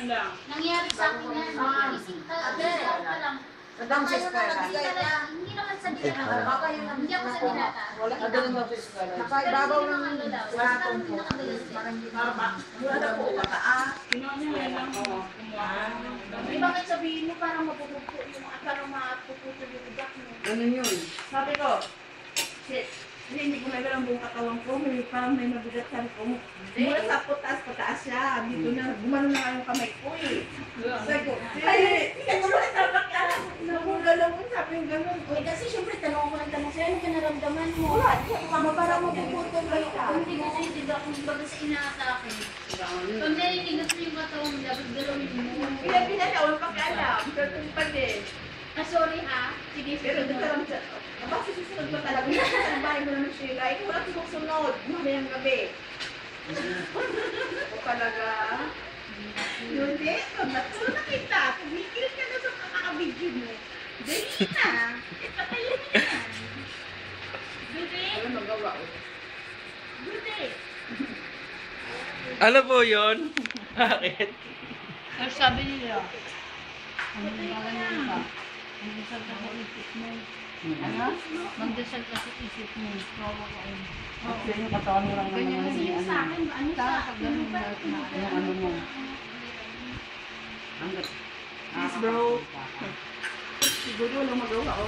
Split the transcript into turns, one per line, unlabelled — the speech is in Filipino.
Nangyari sa akin yan. Ising ka lang.
Nadang sa eskwela.
Hindi naman sa dilata. Hindi ako sa dilata.
Wala ka doon sa eskwela.
Nakaibabaw ng
Waratong po.
wala po mataas.
Di bakit sabihin mo parang mapupupo yung parang mapupupo yung ugat mo?
Ganun yun.
Sabi ko, shit, hindi ko nagawin ang buong katawan ko, parang may mabigat sabi ko. Mula sa pataas siya, dito na, gumano na nga yung kamay ko eh. Sabi ko, hindi ko muna dapat alam, namugalaw mo, sabi yung gano'n.
Uy, kasi syempre tanong ko ng tanong sa'yo, ano ka naramdaman mo?
Wala, parang mapuputol ba yun?
Hindi kasi, di ba, kung baga sa inaatake. Pag narinig mo yung katawan mo, dapat galawin mo.
Pinapinala, wala pa kaalam, pero pa din.
Ah, sorry ha. Sige,
Pero dito lang siya, basta susunod pa talaga, sa bahay mo naman siya, like, wala sumusunod, mamayang gabi. O talaga, yun eh, pag nakita, tumigil ka na sa kakakabigyo mo. Dali na, ipatayin mo na.
Bebe,
Ano magawa o?
bebe.
Ano po yun? Bakit?
Pero sabi nila, ano ka? Magdasal ka sa isip mo. Ano? Magdasal ka sa isip mo. Kawawa ka yun.
Okay, yung katawan mo lang
Ganyan
naman.
kasi
Yung sa akin, ano sa
Pag ganun na
Yung ano mo. Hanggat.
Yes, bro. Siguro walang magawa o.